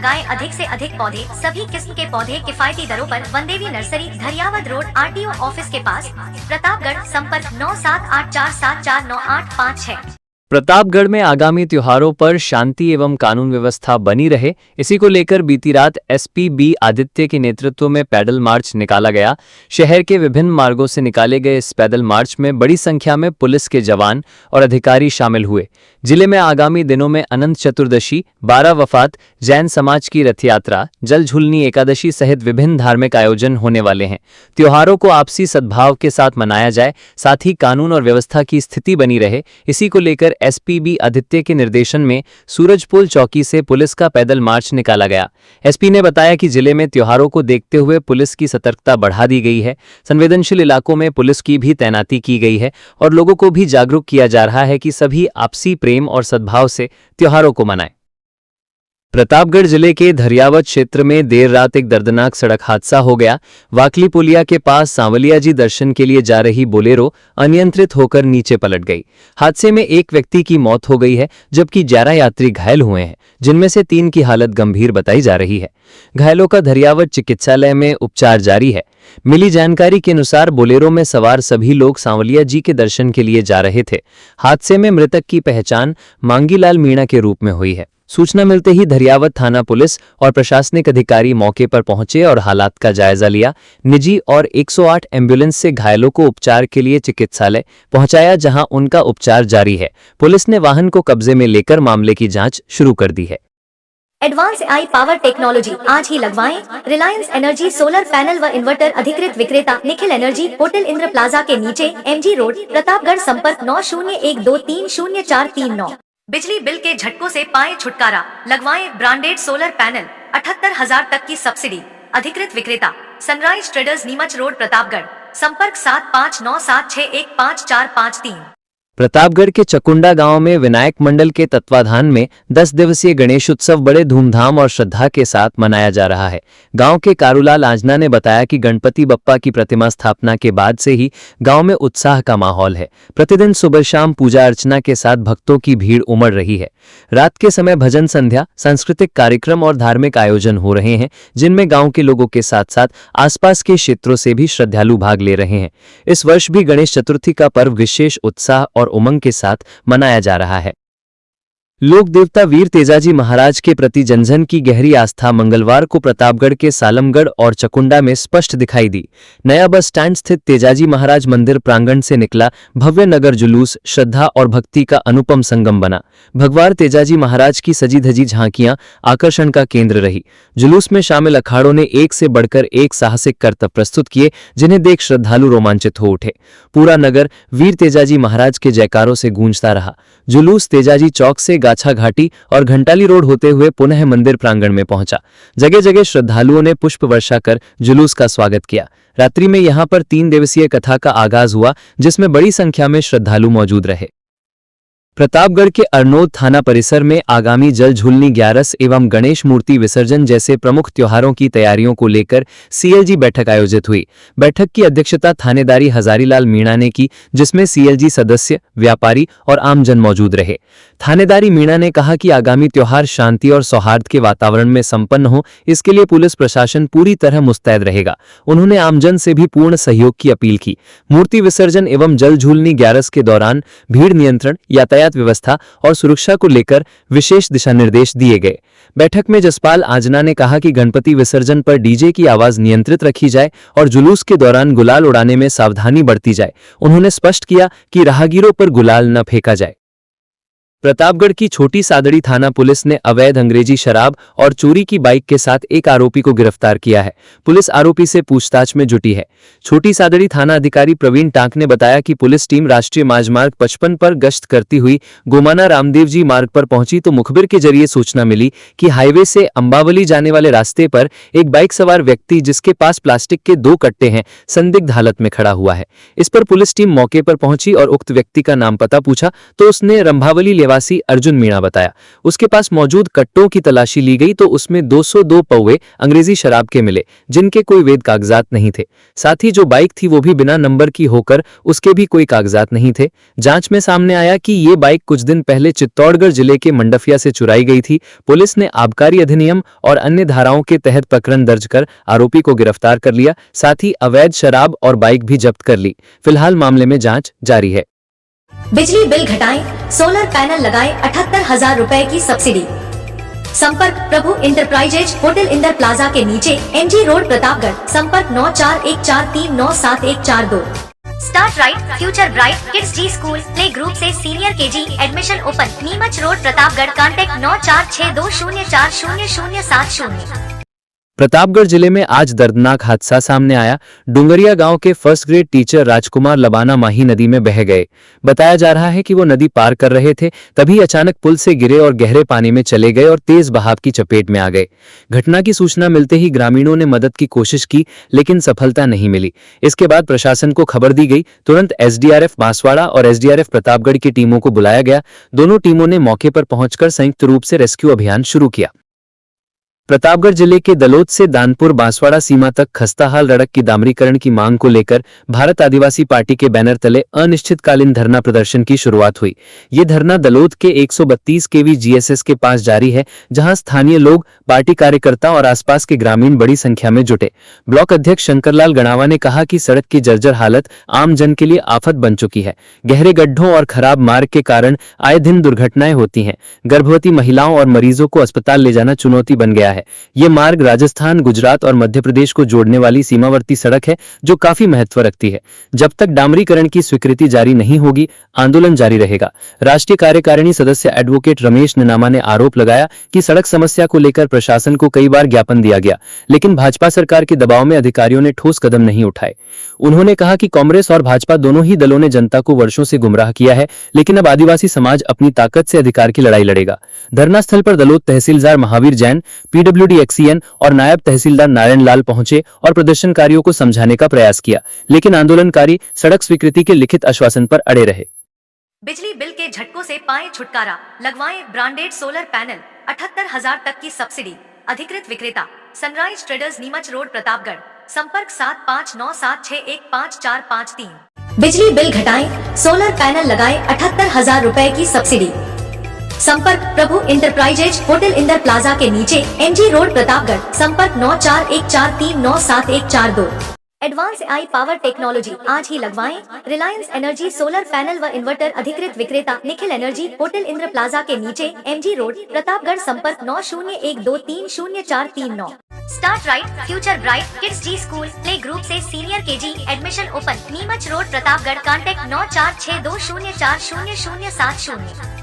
लगाएं अधिक से अधिक पौधे। सभी किस्म के पौधे किफायती दरों पर Vandevi nursery, Dhariyawad road, RTO office के पास, प्रतापगढ़। संपर्क 9784749856। प्रतापगढ़ में आगामी त्योहारों पर शांति एवं कानून व्यवस्था बनी रहे, इसी को लेकर बीती रात SP बी आदित्य के नेतृत्व में पैदल मार्च निकाला गया। शहर के विभिन्न मार्गों से निकाले गए इस पैदल मार्च में बड़ी संख्या में पुलिस के जवान और अधिकारी शामिल हुए। जिले में आगामी दिनों में अनंत चतुर्दशी, 12 वफात, जैन समाज की रथ यात्रा, जल झूलनी एकादशी सहित विभिन्न धार्मिक आयोजन होने वाले हैं। त्योहारों को आपसी सद्भाव के साथ मनाया जाए, साथ ही कानून और व्यवस्था की स्थिति बनी रहे, इसी को लेकर SP बी आदित्य के निर्देशन में सूरजपुल चौकी से पुलिस का पैदल मार्च निकाला गया। SP ने बताया कि जिले में त्योहारों को देखते हुए पुलिस की सतर्कता बढ़ा दी गई है। संवेदनशील इलाकों में पुलिस की भी तैनाती की गई है और लोगों को भी जागरूक किया जा रहा है कि सभी आपसी प्रेम और सद्भाव से त्योहारों को मनाएं। प्रतापगढ़ जिले के धरियावद क्षेत्र में देर रात एक दर्दनाक सड़क हादसा हो गया। वाकली पुलिया के पास सांवलिया जी दर्शन के लिए जा रही बोलेरो अनियंत्रित होकर नीचे पलट गई। हादसे में एक व्यक्ति की मौत हो गई है, जबकि 11 यात्री घायल हुए हैं, जिनमें से 3 की हालत गंभीर बताई जा रही है। घायलों का धरियावद चिकित्सालय में उपचार जारी है। मिली जानकारी के अनुसार बोलेरो में सवार सभी लोग सांवलिया जी के दर्शन के लिए जा रहे थे। हादसे में मृतक की पहचान मांगीलाल मीणा के रूप में हुई है। सूचना मिलते ही धरियावद थाना पुलिस और प्रशासनिक अधिकारी मौके पर पहुंचे और हालात का जायजा लिया। निजी और 108 एम्बुलेंस से घायलों को उपचार के लिए चिकित्सालय पहुंचाया, जहां उनका उपचार जारी है। पुलिस ने वाहन को कब्जे में लेकर मामले की जांच शुरू कर दी है। एडवांस AI पावर टेक्नोलॉजी आज ही लगवाएं। रिलायंस एनर्जी सोलर पैनल व इन्वर्टर अधिकृत विक्रेता Nikhil energy, hotel Indra plaza के नीचे, MG रोड, प्रतापगढ़। संपर्क 9012300439। बिजली बिल के झटकों से पाएं छुटकारा, लगवाएं ब्रांडेड सोलर पैनल। 78,000 तक की सब्सिडी। अधिकृत विक्रेता sunrise traders, Neemuch road, Pratapgarh. संपर्क 7597615453। प्रतापगढ़ के चकुंडा गांव में विनायक मंडल के तत्वाधान में 10 दिवसीय गणेश उत्सव बड़े धूमधाम और श्रद्धा के साथ मनाया जा रहा है। गांव के कारूलाल आजना ने बताया कि गणपति बप्पा की प्रतिमा स्थापना के बाद से ही गांव में उत्साह का माहौल है। प्रतिदिन सुबह शाम पूजा अर्चना के साथ भक्तों की भीड़ उमड़ रही है। रात के समय भजन संध्या, सांस्कृतिक कार्यक्रम और धार्मिक आयोजन हो रहे हैं, जिनमें गाँव के लोगों के साथ साथ आसपास के क्षेत्रों से भी श्रद्धालु भाग ले रहे हैं। इस वर्ष भी गणेश चतुर्थी का पर्व विशेष उत्साह और उमंग के साथ मनाया जा रहा है। लोक देवता वीर तेजाजी महाराज के प्रति जनजन की गहरी आस्था मंगलवार को प्रतापगढ़ के सालमगढ़ और चकुंडा में स्पष्ट दिखाई दी। नया बस स्टैंड स्थित तेजाजी महाराज मंदिर प्रांगण से निकला भव्य नगर जुलूस श्रद्धा और भक्ति का अनुपम संगम बना। भगवान तेजाजी महाराज की सजी धजी झांकियां आकर्षण का केंद्र रही। जुलूस में शामिल अखाड़ों ने एक से बढ़कर एक साहसिक करतब प्रस्तुत किए, जिन्हें देख श्रद्धालु रोमांचित हो उठे। पूरा नगर वीर तेजाजी महाराज के जयकारों से गूंजता रहा। जुलूस तेजाजी चौक से गाछा घाटी और घंटाली रोड होते हुए पुनः मंदिर प्रांगण में पहुंचा। जगह जगह श्रद्धालुओं ने पुष्प वर्षा कर जुलूस का स्वागत किया। रात्रि में यहां पर 3 दिवसीय कथा का आगाज हुआ, जिसमें बड़ी संख्या में श्रद्धालु मौजूद रहे। प्रतापगढ़ के अरनोद थाना परिसर में आगामी जल झूलनी, ग्यारस एवं गणेश मूर्ति विसर्जन जैसे प्रमुख त्योहारों की तैयारियों को लेकर CLG बैठक आयोजित हुई। बैठक की अध्यक्षता थानेदारी हजारीलाल मीणा ने की, जिसमें CLG सदस्य, व्यापारी और आमजन मौजूद रहे। थानेदारी मीणा ने कहा कि आगामी त्योहार शांति और सौहार्द के वातावरण में संपन्न हो, इसके लिए पुलिस प्रशासन पूरी तरह मुस्तैद रहेगा। उन्होंने आमजन से भी पूर्ण सहयोग की अपील की। मूर्ति विसर्जन एवं जल झूलनी, ग्यारस के दौरान भीड़ नियंत्रण, यातायात व्यवस्था और सुरक्षा को लेकर विशेष दिशा निर्देश दिए गए। बैठक में जसपाल आजना ने कहा कि गणपति विसर्जन पर डीजे की आवाज नियंत्रित रखी जाए और जुलूस के दौरान गुलाल उड़ाने में सावधानी बरती जाए। उन्होंने स्पष्ट किया कि राहगीरों पर गुलाल न फेंका जाए। प्रतापगढ़ की छोटी सादड़ी थाना पुलिस ने अवैध अंग्रेजी शराब और चोरी की बाइक के साथ एक आरोपी को गिरफ्तार किया है। पुलिस आरोपी से पूछताछ में जुटी है। छोटी सादड़ी थाना अधिकारी प्रवीण टांक ने बताया कि पुलिस टीम राष्ट्रीय राजमार्ग 55 पर गश्त करती हुई गोमाना रामदेव जी मार्ग पर पहुंची तो मुखबिर के जरिए सूचना मिली कि हाईवे से अंबावली जाने वाले रास्ते पर एक बाइक सवार व्यक्ति, जिसके पास प्लास्टिक के 2 कट्टे हैं, संदिग्ध हालत में खड़ा हुआ है। इस पर पुलिस टीम मौके पर पहुंची और उक्त व्यक्ति का नाम पता पूछा तो उसने रंभावली रहवासी अर्जुन मीणा बताया। उसके पास मौजूद कट्टों की तलाशी ली गई तो उसमें 202 पौवे अंग्रेजी शराब के मिले, जिनके कोई वैध कागजात नहीं थे। साथ ही जो बाइक थी वो भी बिना नंबर की होकर उसके भी कोई कागजात नहीं थे। जांच में सामने आया कि ये बाइक कुछ दिन पहले चित्तौड़गढ़ जिले के मंडफिया से चुराई गई थी। पुलिस ने आबकारी अधिनियम और अन्य धाराओं के तहत प्रकरण दर्ज कर आरोपी को गिरफ्तार कर लिया। साथ ही अवैध शराब और बाइक भी जब्त कर ली। फिलहाल मामले में जांच जारी है। बिजली बिल घटाएं, सोलर पैनल लगाएं, 78,000 रुपए की सब्सिडी। संपर्क Prabhu enterprises, hotel Inder plaza के नीचे, MG रोड, प्रतापगढ़। संपर्क 9414397142। Start right, future bright, kids Zee school play group से senior KG admission open, Neemuch road, Pratapgarh. Contact 9462040070। Pratapgarh जिले में आज दर्दनाक हादसा सामने आया। डुंगरिया गांव के फर्स्ट ग्रेड टीचर राजकुमार लबाना माही नदी में बह गए। बताया जा रहा है कि वो नदी पार कर रहे थे, तभी अचानक पुल से गिरे और गहरे पानी में चले गए और तेज बहाव की चपेट में आ गए। घटना की सूचना मिलते ही ग्रामीणों ने मदद की कोशिश की, लेकिन सफलता नहीं मिली। इसके बाद प्रशासन को खबर दी गई। तुरंत SDRF बांसवाड़ा और SDRF प्रतापगढ़ की टीमों को बुलाया गया। दोनों टीमों ने मौके पर पहुंचकर संयुक्त रूप से रेस्क्यू अभियान शुरू किया। प्रतापगढ़ जिले के दलोद से दानपुर बांसवाड़ा सीमा तक खस्ताहाल सड़क की डामरीकरण की मांग को लेकर भारत आदिवासी पार्टी के बैनर तले अनिश्चितकालीन धरना प्रदर्शन की शुरुआत हुई। ये धरना दलोद के 132 kV GSS के पास जारी है, जहां स्थानीय लोग, पार्टी कार्यकर्ता और आसपास के ग्रामीण बड़ी संख्या में जुटे। ब्लॉक अध्यक्ष शंकरलाल गणावा ने कहा कि सड़क की जर्जर हालत आम जन के लिए आफत बन चुकी है। गहरे गड्ढों और खराब मार्ग के कारण आए दिन दुर्घटनाएं होती हैं। गर्भवती महिलाओं और मरीजों को अस्पताल ले जाना चुनौती बन गया है। ये मार्ग राजस्थान, गुजरात और मध्य प्रदेश को जोड़ने वाली सीमावर्ती सड़क है, जो काफी महत्व रखती है। जब तक डामरीकरण की स्वीकृति जारी नहीं होगी, आंदोलन जारी रहेगा। राष्ट्रीय कार्यकारिणी सदस्य एडवोकेट रमेश निनामा ने आरोप लगाया कि सड़क समस्या को लेकर प्रशासन को कई बार ज्ञापन दिया गया, लेकिन भाजपा सरकार के दबाव में अधिकारियों ने ठोस कदम नहीं उठाए। उन्होंने कहा कि कांग्रेस और भाजपा दोनों ही दलों ने जनता को वर्षों से गुमराह किया है, लेकिन अब आदिवासी समाज अपनी ताकत से अधिकार की लड़ाई लड़ेगा। धरना स्थल पर दलोद तहसीलदार महावीर जैन, PWD XCN और नायब तहसीलदार नारायण लाल पहुंचे और प्रदर्शनकारियों को समझाने का प्रयास किया, लेकिन आंदोलनकारी सड़क स्वीकृति के लिखित आश्वासन पर अड़े रहे। बिजली बिल के झटकों से पाएं छुटकारा, लगवाएं ब्रांडेड सोलर पैनल, 78,000 तक की सब्सिडी। अधिकृत विक्रेता sunrise traders, Neemuch road, Pratapgarh. संपर्क 7597615453। बिजली बिल घटाएं, सोलर पैनल लगाएं, 78,000 रुपए की सब्सिडी। संपर्क Prabhu enterprises, hotel Inder plaza के नीचे, MG रोड, प्रतापगढ़। संपर्क 9414397142। एडवांस AI पावर टेक्नोलॉजी आज ही लगवाएं। रिलायंस एनर्जी सोलर पैनल व इन्वर्टर। अधिकृत विक्रेता Nikhil energy, hotel Indra plaza के नीचे, MG रोड, प्रतापगढ़। संपर्क 9012300439। Start right, future bright, kids Zee school play group से senior KG admission open, Neemuch road, Pratapgarh. Contact 9462040070।